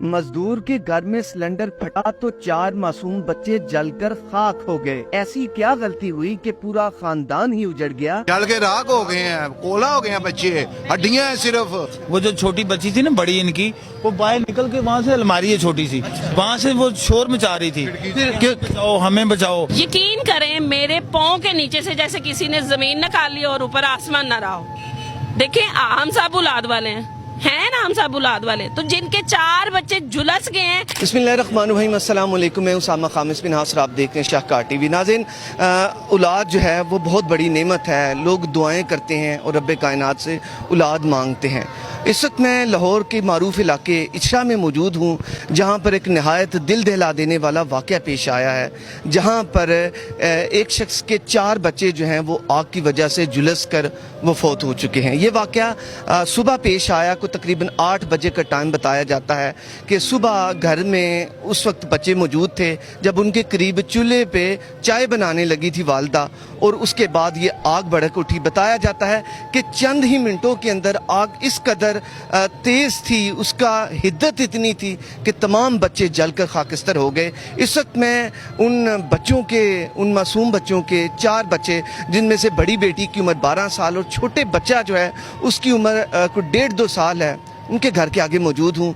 मजदूर के घर में सिलेंडर फटा तो 4 मासूम बच्चे जलकर खाक हो गए। ऐसी क्या गलती हुई कि पूरा खानदान ही उजड़ गया। जल के राख हो गए हैं, कोला हो गए हैं बच्चे, हड्डियां हैं सिर्फ। वो जो छोटी बच्ची थी ना, बड़ी इनकी, वो बाहर निकल के वहाँ से अलमारी है छोटी सी, वहाँ से वो शोर मचा रही थी, फिर बचाओ हमें बचाओ। यकीन करें मेरे पाँव के नीचे से जैसे किसी ने जमीन निकाल ली और ऊपर आसमान न रहा हो। देखें हम सब औलाद वाले हैं ना, हम सब औलाद वाले, तो जिनके 4 बच्चे झुलस गए हैं। बिस्मिल्लाहिर्रहमानिर्रहीम, अस्सलाम वालेकुम, मैं उसामा खामिस बिन हासर, आप देख रहे हैं शाहकार टीवी। नाज़रीन, औलाद जो है वो बहुत बड़ी नेमत है। लोग दुआएं करते हैं और रब्बे कायनात से औलाद मांगते हैं। इस वक्त मैं लाहौर के मारूफ इलाके इचरा में मौजूद हूँ, जहाँ पर एक नहायत दिल दहला देने वाला वाक़या पेश आया है, जहाँ पर एक शख्स के 4 बच्चे जो हैं वो आग की वजह से झुलस कर वो फौत हो चुके हैं। ये वाक़या सुबह पेश आया, को तकरीबन 8 बजे का टाइम बताया जाता है कि सुबह घर में उस वक्त बच्चे मौजूद थे जब उनके करीब चूल्हे पे चाय बनाने लगी थी वालदा, और उसके बाद ये आग भड़क उठी। बताया जाता है कि चंद ही मिनटों के अंदर आग इस कदर तेज़ थी, उसका हिद्दत इतनी थी कि तमाम बच्चे जलकर खाकिस्तर हो गए। इस वक्त मैं उन मासूम बच्चों के 4 बच्चे, जिनमें से बड़ी बेटी की उम्र 12 साल और छोटे बच्चा जो है उसकी उम्र कुछ 1.5-2 साल है, उनके घर के आगे मौजूद हूँ।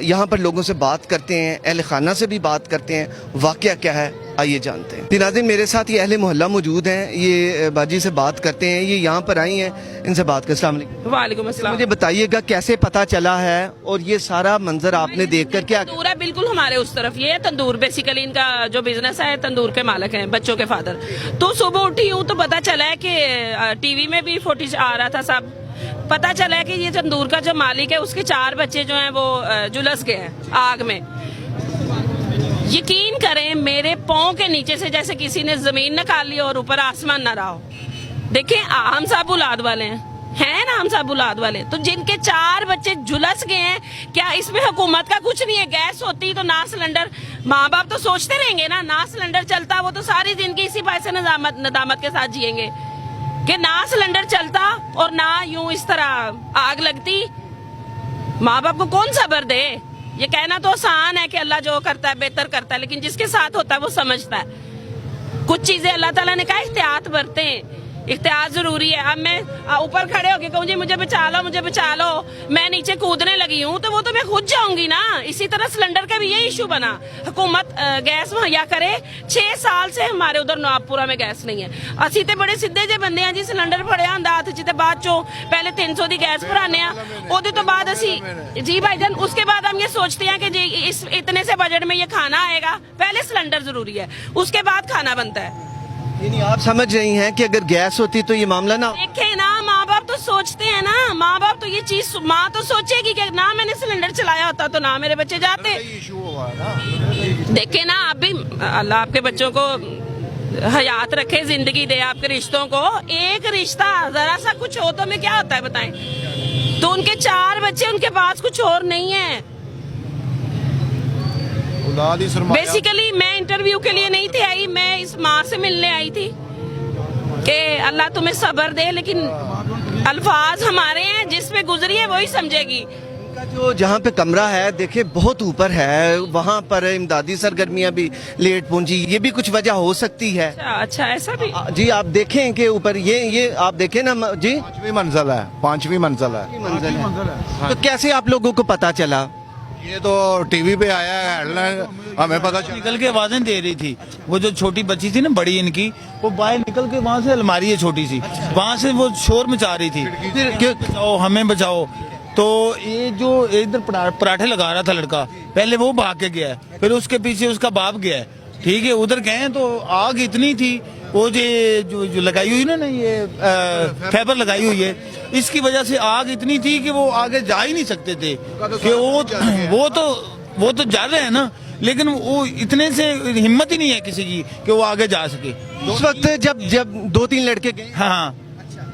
यहाँ पर लोगों से बात करते हैं, अहले खाना से भी बात करते हैं, वाक़या क्या है आइए जानते हैं। नाज़रीन, मेरे साथ ये अहले मोहल्ला मौजूद हैं, ये बाजी से बात करते हैं, ये यहाँ पर आई हैं, इनसे बात कर। अस्सलाम वालेकुम। वालेकुम अस्सलाम। मुझे बताइएगा कैसे पता चला है और ये सारा मंजर आपने देखकर क्या। तंदूर है बिल्कुल हमारे उस तरफ, ये तंदूर बेसिकली इनका जो बिजनेस है, तंदूर के मालिक हैं बच्चों के फादर। तो सुबह उठी हूँ तो पता चला है कि टीवी में भी फुटेज आ रहा था, सब पता चला है कि ये तंदूर का जो मालिक है उसके 4 बच्चे जो हैं वो झुलस गए हैं आग में। यकीन करें मेरे पाँव के नीचे से जैसे किसी ने जमीन निकाल ली और ऊपर आसमान न रहा हो। देखें हम सब औलाद वाले हैं ना, हम सब औलाद वाले, तो जिनके 4 बच्चे झुलस गए हैं, क्या इसमें हुकूमत का कुछ नहीं है? गैस होती तो ना सिलेंडर, माँ बाप तो सोचते रहेंगे ना सिलेंडर चलता वो तो सारी जिंदगी इसी पैसे नदामत के साथ जिएंगे कि ना सिलेंडर चलता और ना यूं इस तरह आग लगती। माँ बाप को कौन सब्र दे? ये कहना तो आसान है कि अल्लाह जो करता है बेहतर करता है, लेकिन जिसके साथ होता है वो समझता है। कुछ चीजें अल्लाह ताला ने कहा एहतियात बरतें, एहतियात जरूरी है। अब मैं ऊपर खड़े होके कहूँ जी मुझे बचा लो, मुझे बचा लो, मैं नीचे कूदने लगी हूँ तो वो तो मैं खुद जाऊंगी ना। इसी तरह सिलेंडर का भी ये इशू बना, हुकूमत गैस मुहैया करे। 6 साल से हमारे उधर नवाबपुरा में गैस नहीं है। असी तो बड़े सीधे जे बंदे हैं जी, सिलेंडर फड़िया हुंदा हत्थ च ते बाद चो पहले 300 दी गैस भराने आ, ओदे तो बाद असी जी भाईजान, उसके बाद हम ये सोचते हैं कि जी इस इतने से बजट में ये खाना आएगा। पहले सिलेंडर जरूरी है, उसके बाद खाना बनता है। यानी आप समझ रही हैं कि अगर गैस होती तो ये मामला ना। देखे ना, माँ बाप तो सोचते हैं ना, माँ बाप तो ये चीज, माँ तो सोचेगी कि ना मैंने सिलेंडर चलाया होता तो ना मेरे बच्चे जाते। देखे ना, आप भी अल्लाह आपके बच्चों को हयात रखे, जिंदगी दे आपके रिश्तों को। एक रिश्ता जरा सा कुछ हो तो में क्या होता है बताएं? तो उनके 4 बच्चे, उनके पास कुछ और नहीं है। बेसिकली मैं इंटरव्यू के लिए नहीं थी आई, मैं इस माँ से मिलने आई थी कि अल्लाह तुम्हें सब्र दे, लेकिन अल्फाज हमारे हैं, जिसपे गुजरी है वही समझेगी। जो जहाँ पे कमरा है देखे बहुत ऊपर है, वहाँ पर इमदादी सरगर्मियाँ भी लेट पहुँची, ये भी कुछ वजह हो सकती है। अच्छा ऐसा भी जी, आप देखें कि ऊपर ये आप देखें ना जी, 5वीं मंजिल है, 5वीं मंजिल है। तो कैसे आप लोगों को पता चला? ये तो टीवी पे आया है हेडलाइन, हमें पता चला। निकल के आवाजें दे रही थी, वो जो छोटी बच्ची थी ना, बड़ी इनकी, वो बाहर निकल के वहाँ से अलमारी है छोटी सी, वहाँ से वो शोर मचा रही थी, फिर बचाओ हमें बचाओ। तो ये जो इधर पराठे लगा रहा था लड़का, पहले वो भाग के गया है, फिर उसके पीछे उसका बाप गया है, ठीक है। उधर गए तो आग इतनी थी, वो जो लगाई हुई ना ये फाइबर लगाई हुई है, इसकी वजह से आग इतनी थी कि वो आगे जा ही नहीं सकते थे कि वो तो जा रहे हैं ना, लेकिन वो इतने से हिम्मत ही नहीं है किसी की कि वो आगे जा सके। उस वक्त जब 2-3 लड़के गए, हाँ,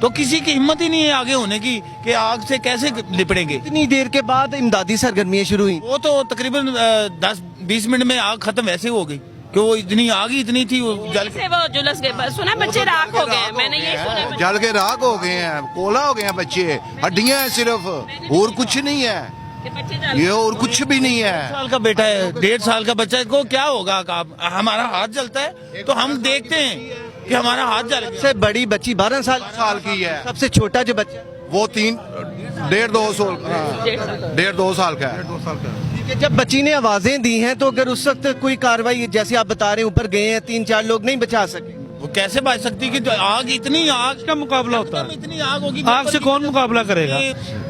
तो किसी की हिम्मत ही नहीं है आगे होने की कि आग से कैसे लिपटेंगे। इतनी देर के बाद इमदादी सरगर्मियाँ शुरू हुई, वो तो तकरीबन 10-20 मिनट में आग खत्म वैसे हो गई कि वो इतनी आग ही इतनी थी, वो जल से वो जुलस गए। सुना बच्चे राख हो गए, मैंने ये सुना, जल के राख हो गए हैं, कोला हो गए हैं बच्चे, हड्डियां हैं सिर्फ, और कुछ नहीं है। कि बच्चे जल ये और कुछ भी नहीं है। साल का बेटा है, 1.5 साल का बच्चा है, को क्या होगा? हमारा हाथ जलता है तो हम देखते हैं कि हमारा हाथ जल गया। सबसे बड़ी बच्ची 12 साल की है, सबसे छोटा जो बच्चा वो 1.5-2 साल का है। कि जब बच्ची ने आवाजें दी हैं तो अगर उस वक्त कोई कार्रवाई जैसे आप बता रहे हैं ऊपर गए हैं 3-4 लोग नहीं बचा सके, वो कैसे बच सकती कि जो आग, इतनी आग का मुकाबला होता है, इतनी आग होगी, आग से कौन मुकाबला करेगा?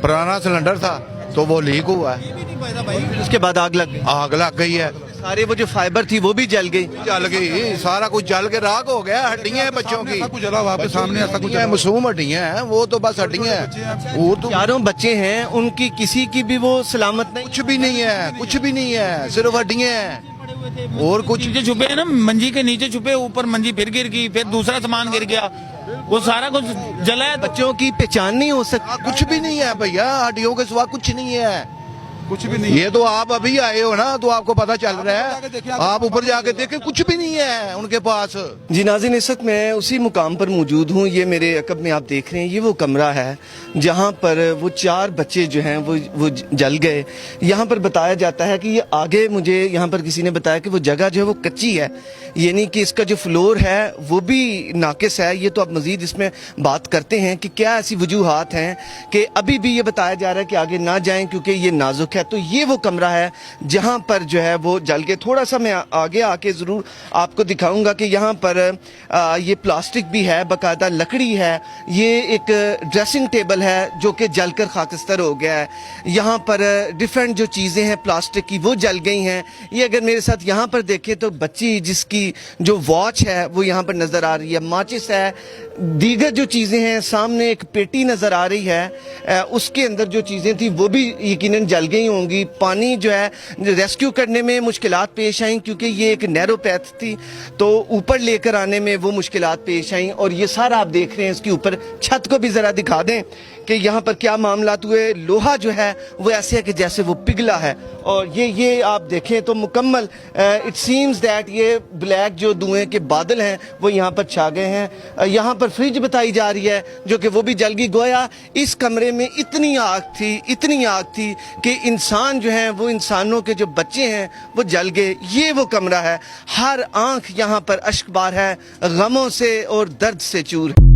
पुराना सिलेंडर था तो वो लीक हुआ है, उसके बाद आग लग गई, आग लग गई है, सारे वो जो फाइबर थी वो भी जल गई। जल गई, सारा कुछ जल के राख हो गया। हड्डियां हैं बच्चों की, कुछ जला हुआ आपके सामने, ऐसा कुछ हड्डियां मासूम हड्डियां हैं, वो तो बस हड्डियां हैं। वो तो चारों बच्चे हैं, उनकी किसी की भी वो सलामत नहीं। कुछ भी नहीं है, कुछ भी नहीं है, सिर्फ हड्डियां हैं और कुछ। नीचे छुपे हैं ना, मंजी के नीचे छुपे, ऊपर मंजी फिर गिर गई, फिर दूसरा सामान गिर गया, वो सारा कुछ जला है। बच्चों की पहचान नहीं हो सकती। कुछ भी नहीं है भैया, हड्डियों के सिवा कुछ नहीं है, कुछ भी नहीं। ये तो आप अभी आए हो ना तो आपको पता चल रहा है, आप ऊपर जाके देखें कुछ भी नहीं है उनके पास। जी नाज़रीन, इस वक्त मैं उसी मुकाम पर मौजूद हूँ। ये मेरे अकब में आप देख रहे हैं, ये वो कमरा है जहाँ पर वो 4 बच्चे जो हैं वो जल गए। यहाँ पर बताया जाता है कि ये आगे, मुझे यहाँ पर किसी ने बताया कि वो जगह जो है वो कच्ची है, यानी कि इसका जो फ्लोर है वो भी नाकिस है। ये तो आप मज़ीद इसमें बात करते हैं कि क्या ऐसी वजूहात हैं कि अभी भी ये बताया जा रहा है कि आगे ना जाएं क्योंकि ये नाजुक है। तो ये वो कमरा है जहाँ पर जो है वो जल के, थोड़ा सा मैं आगे आके ज़रूर आपको दिखाऊंगा कि यहाँ पर ये प्लास्टिक भी है, बाकायदा लकड़ी है, ये एक ड्रेसिंग टेबल है जो कि जलकर खाकस्तर हो गया है। यहाँ पर डिफरेंट जो चीज़ें हैं प्लास्टिक की वो जल गई हैं। ये अगर मेरे साथ यहाँ पर देखें तो बच्ची जिसकी जो वॉच है वो यहाँ पर नज़र आ रही है, माचिस है, दीगर जो चीज़ें हैं, सामने एक पेटी नज़र आ रही है, उसके अंदर जो चीज़ें थी वो भी यकीनन जल गई होंगी। पानी जो है रेस्क्यू करने में मुश्किलात पेश आई क्योंकि ये एक नैरो पैथ थी, तो ऊपर लेकर आने में वो मुश्किलात पेश आई। और ये सारा आप देख रहे हैं, इसके ऊपर छत को भी ज़रा दिखा दें कि यहाँ पर क्या मामलात हुए। लोहा जो है वो ऐसे है कि जैसे वो पिघला है, और ये आप देखें तो मुकम्मल इट सीम्स दैट ये ब्लैक जो धुएं के बादल हैं वो यहाँ पर छा गए हैं। यहाँ पर फ्रिज बताई जा रही है जो कि वो भी जल गई। गोया इस कमरे में इतनी आग थी कि इंसान जो हैं वो, इंसानों के जो बच्चे हैं वो जल गए। ये वो कमरा है, हर आंख यहाँ पर अश्कबार है, गमों से और दर्द से चूर है।